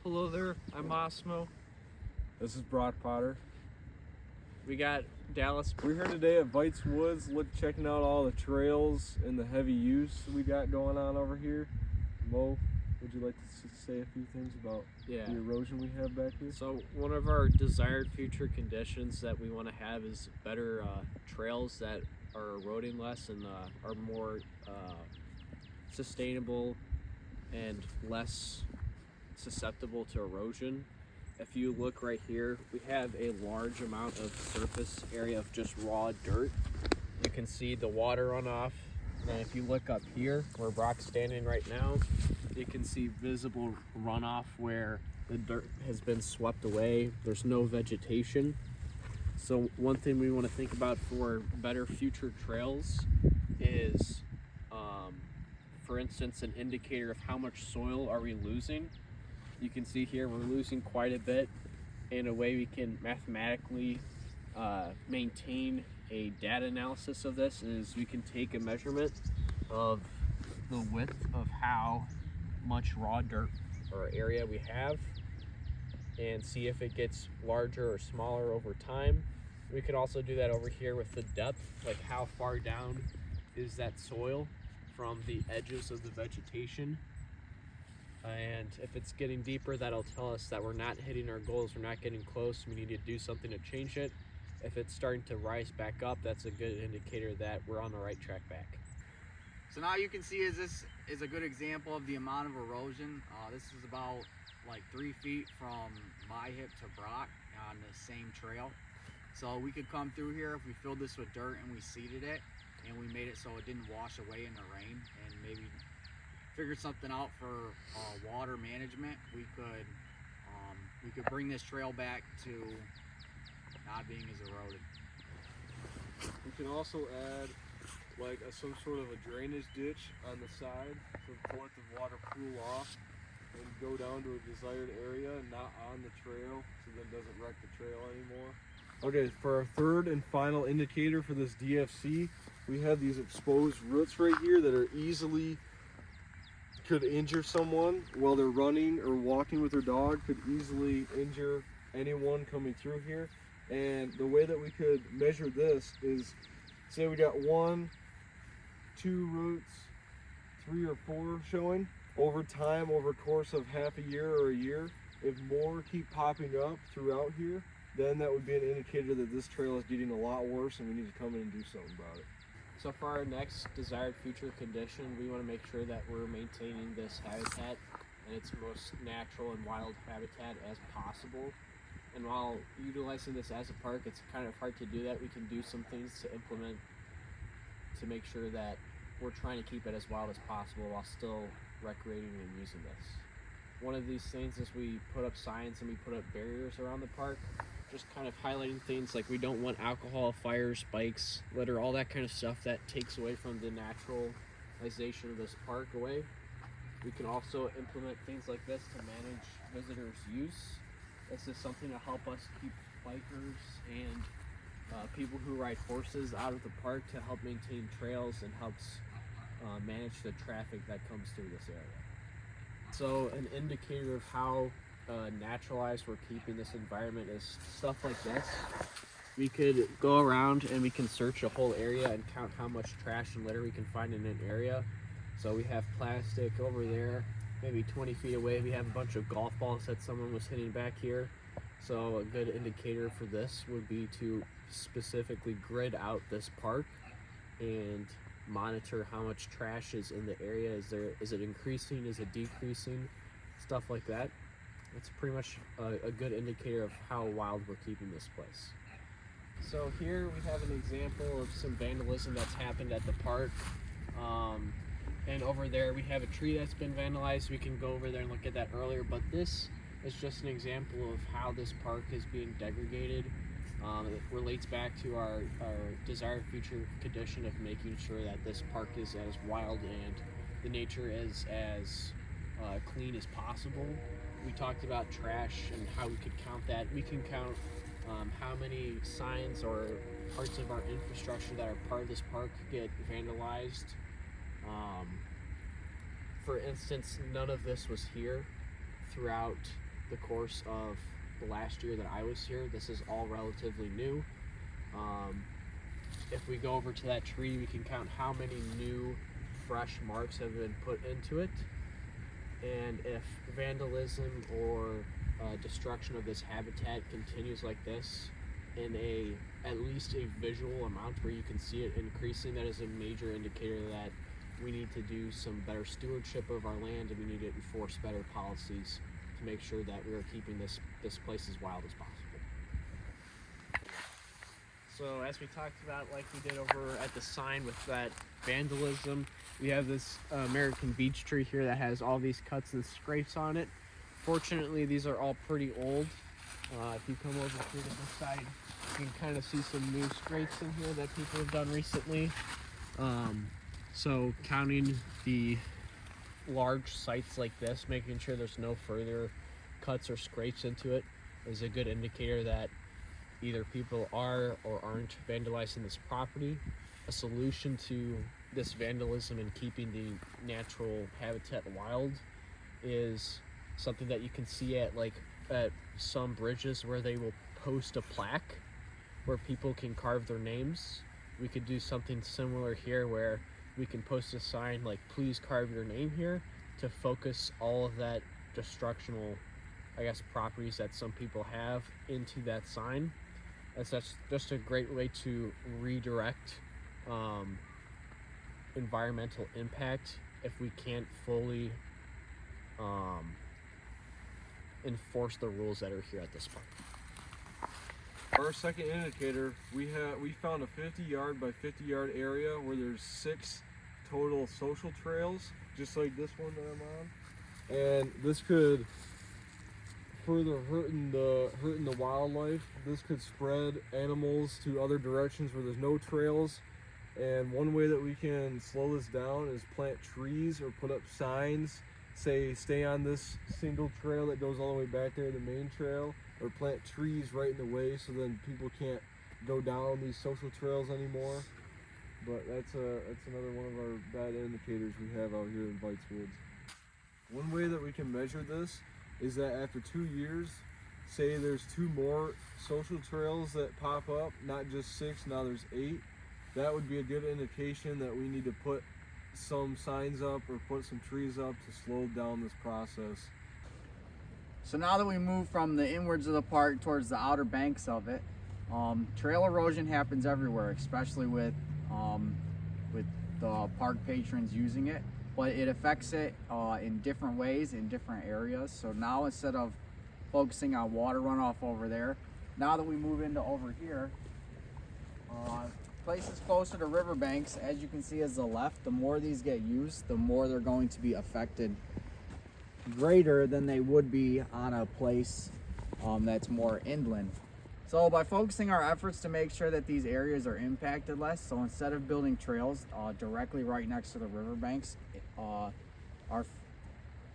Hello there, I'm Osmo. This is Brock Potter. We got Dallas. We're here today at Vites Woods, checking out all the trails and the heavy use we got going on over here. Mo, would you like to say a few things about the erosion we have back here? So one of our desired future conditions that we want to have is better trails that are eroding less and are more sustainable and less susceptible to erosion. If you look right here, we have a large amount of surface area of just raw dirt. You can see the water runoff. And if you look up here where Brock's standing right now, you can see visible runoff where the dirt has been swept away. There's no vegetation. So one thing we want to think about for better future trails is, for instance, an indicator of how much soil are we losing. You can see here we're losing quite a bit. In a way we can mathematically maintain a data analysis of this is we can take a measurement of the width of how much raw dirt or area we have and see if it gets larger or smaller over time. We could also do that over here with the depth, like how far down is that soil from the edges of the vegetation. And if it's getting deeper, that'll tell us that we're not hitting our goals, we're not getting close, we need to do something to change it. If it's starting to rise back up, that's a good indicator that we're on the right track back. So now you can see this is a good example of the amount of erosion. This is about like 3 feet from my hip to Brock on the same trail. So we could come through here if we filled this with dirt and we seeded it and we made it so it didn't wash away in the rain, and maybe figured something out for water management. We could bring this trail back to not being as eroded. We can also add like some sort of a drainage ditch on the side to let the water cool off and go down to a desired area, not on the trail, so that it doesn't wreck the trail anymore. Okay, for our third and final indicator for this DFC, we have these exposed roots right here that are could injure someone while they're running or walking with their dog, could easily injure anyone coming through here. And the way that we could measure this is, say we got 1, 2 roots, 3 or 4 showing. Over time, over a course of half a year or a year, if more keep popping up throughout here, then that would be an indicator that this trail is getting a lot worse and we need to come in and do something about it. So for our next desired future condition, we want to make sure that we're maintaining this habitat in its most natural and wild habitat as possible. And while utilizing this as a park, it's kind of hard to do that. We can do some things to implement to make sure that we're trying to keep it as wild as possible while still recreating and using this. One of these things is we put up signs and we put up barriers around the park, just kind of highlighting things like we don't want alcohol, fires, bikes, litter, all that kind of stuff that takes away from the naturalization of this park away. We can also implement things like this to manage visitors' use. This is something to help us keep bikers and people who ride horses out of the park, to help maintain trails and helps manage the traffic that comes through this area. So an indicator of how naturalized we're keeping this environment is stuff like this. We could go around and we can search a whole area and count how much trash and litter we can find in an area. So we have plastic over there, maybe 20 feet away. We have a bunch of golf balls that someone was hitting back here. So a good indicator for this would be to specifically grid out this park and monitor how much trash is in the area. Is it increasing? Is it decreasing? Stuff like that. It's pretty much a good indicator of how wild we're keeping this place. So here we have an example of some vandalism that's happened at the park. And over there we have a tree that's been vandalized. We can go over there and look at that earlier, but this is just an example of how this park is being degraded. It relates back to our desired future condition of making sure that this park is as wild and the nature is as clean as possible. We talked about trash and how we could count that. We can count how many signs or parts of our infrastructure that are part of this park get vandalized. For instance, none of this was here throughout the course of the last year that I was here. This is all relatively new. If we go over to that tree, we can count how many new fresh marks have been put into it. And if vandalism or destruction of this habitat continues like this in at least a visual amount where you can see it increasing, that is a major indicator that we need to do some better stewardship of our land, and we need to enforce better policies to make sure that we are keeping this place as wild as possible. So as we talked about, like we did over at the sign with that vandalism, we have this American beech tree here that has all these cuts and scrapes on it. Fortunately, these are all pretty old. If you come over to the side, you can kind of see some new scrapes in here that people have done recently. So counting the large sites like this, making sure there's no further cuts or scrapes into it, is a good indicator that either people are or aren't vandalizing this property. A solution to this vandalism and keeping the natural habitat wild is something that you can see at some bridges where they will post a plaque where people can carve their names. We could do something similar here where we can post a sign like, please carve your name here, to focus all of that destructional, properties that some people have into that sign. That's just a great way to redirect environmental impact if we can't fully enforce the rules that are here at this park. Our second indicator, we found a 50-yard by 50-yard area where there's 6 total social trails, just like this one that I'm on. And this could further hurting the wildlife. This could spread animals to other directions where there's no trails. And one way that we can slow this down is plant trees or put up signs, say stay on this single trail that goes all the way back there, the main trail, or plant trees right in the way so then people can't go down these social trails anymore. But that's another one of our bad indicators we have out here in Vites Woods. One way that we can measure this is that after 2 years, say there's 2 more social trails that pop up, not just 6, now there's 8. That would be a good indication that we need to put some signs up or put some trees up to slow down this process. So now that we move from the inwards of the park towards the outer banks of it, trail erosion happens everywhere, especially with the park patrons using it, but it affects it in different ways in different areas. So now instead of focusing on water runoff over there, now that we move into over here, places closer to riverbanks, as you can see as the left, the more these get used, the more they're going to be affected greater than they would be on a place that's more inland. So by focusing our efforts to make sure that these areas are impacted less, so instead of building trails directly right next to the riverbanks, our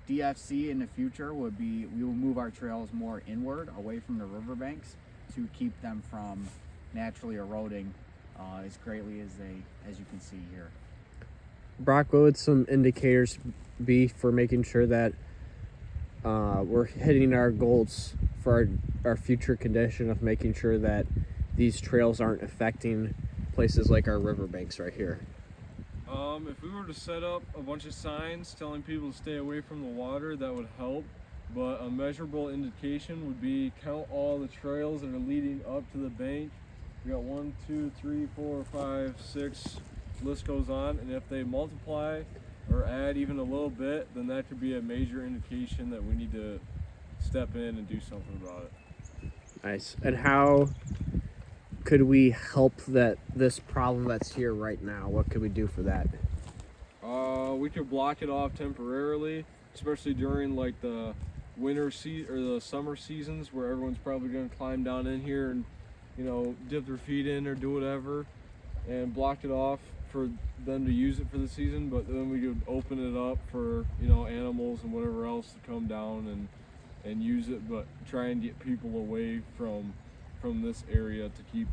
DFC in the future would be, we will move our trails more inward, away from the riverbanks, to keep them from naturally eroding as greatly as you can see here. Brock, what would some indicators be for making sure that we're hitting our goals for our future condition of making sure that these trails aren't affecting places like our riverbanks right here? If we were to set up a bunch of signs telling people to stay away from the water, that would help. But a measurable indication would be count all the trails that are leading up to the bank. We got 1, 2, 3, 4, 5, 6, list goes on, and if they multiply or add even a little bit, then that could be a major indication that we need to step in and do something about it. Nice. And how could we help this problem that's here right now? What could we do for that? We could block it off temporarily, especially during like the winter or the summer seasons, where everyone's probably going to climb down in here and, you know, dip their feet in or do whatever, and block it off for them to use it for the season. But then we could open it up for, you know, animals and whatever else to come down and use it, but try and get people away from this area to keep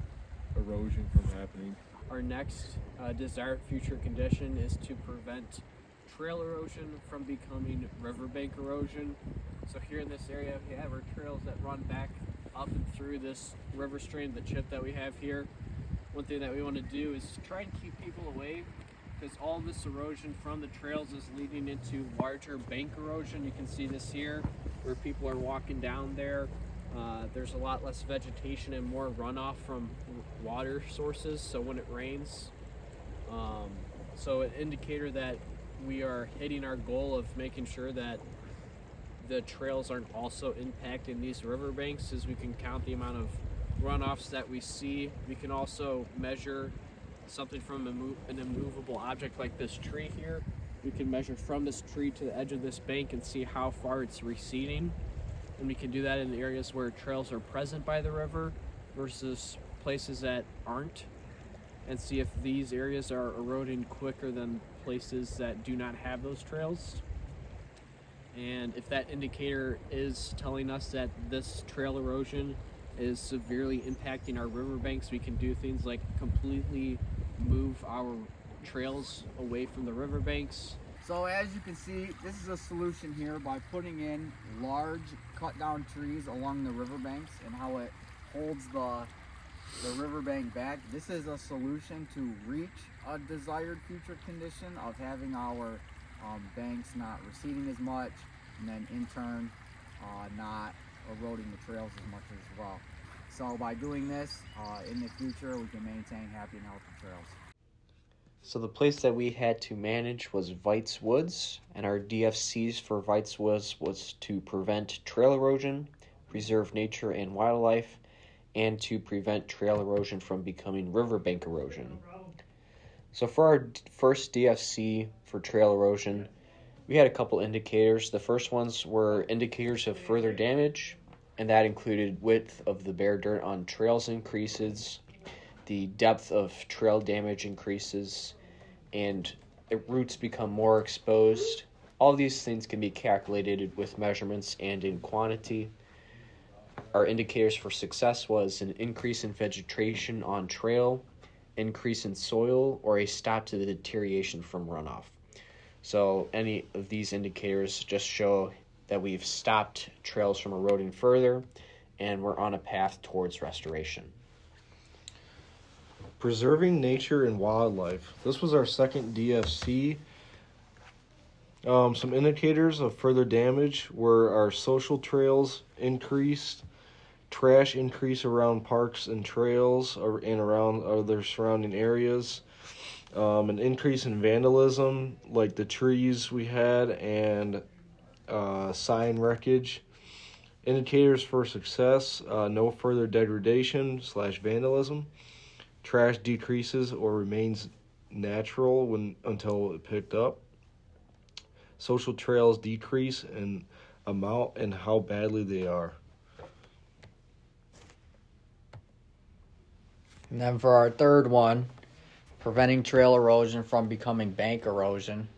erosion from happening. Our next desired future condition is to prevent trail erosion from becoming riverbank erosion. So here in this area, we have our trails that run back up and through this river stream, the chip that we have here. One thing that we want to do is try and keep people away, because all this erosion from the trails is leading into larger bank erosion. You can see this here where people are walking down there. There's a lot less vegetation and more runoff from water sources, so when it rains, so an indicator that we are hitting our goal of making sure that the trails aren't also impacting these riverbanks is we can count the amount of runoffs that we see. We can also measure something from an immovable object like this tree here. We can measure from this tree to the edge of this bank and see how far it's receding. And we can do that in areas where trails are present by the river versus places that aren't, and see if these areas are eroding quicker than places that do not have those trails. And if that indicator is telling us that this trail erosion is severely impacting our riverbanks, we can do things like completely move our trails away from the riverbanks. So as you can see, this is a solution here by putting in large cut down trees along the riverbanks and how it holds the riverbank back. This is a solution to reach a desired future condition of having our banks not receding as much, and then in turn not eroding the trails as much as well. So by doing this, in the future we can maintain happy and healthy trails. So the place that we had to manage was Veits Woods, and our DFCs for Veits Woods was to prevent trail erosion, preserve nature and wildlife, and to prevent trail erosion from becoming riverbank erosion. So for our first DFC for trail erosion, we had a couple indicators. The first ones were indicators of further damage, and that included width of the bare dirt on trails increases, the depth of trail damage increases, and roots become more exposed. All these things can be calculated with measurements and in quantity. Our indicators for success was an increase in vegetation on trail, increase in soil, or a stop to the deterioration from runoff. So any of these indicators just show that we've stopped trails from eroding further and we're on a path towards restoration. Preserving nature and wildlife. This was our second DFC. Some indicators of further damage were our social trails increased, trash increase around parks and trails and around other surrounding areas, an increase in vandalism like the trees we had, and sign wreckage. Indicators for success, no further degradation / vandalism. Trash decreases or remains natural until it picked up. Social trails decrease in amount and how badly they are. And then for our third one, preventing trail erosion from becoming bank erosion.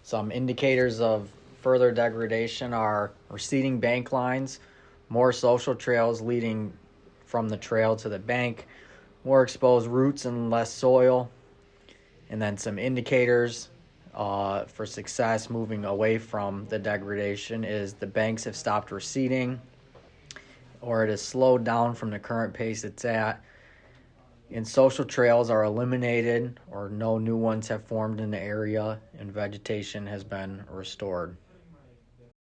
Some indicators of further degradation are receding bank lines, more social trails leading from the trail to the bank, more exposed roots and less soil. And then some indicators for success moving away from the degradation is the banks have stopped receding, or it has slowed down from the current pace it's at, and social trails are eliminated or no new ones have formed in the area, and vegetation has been restored.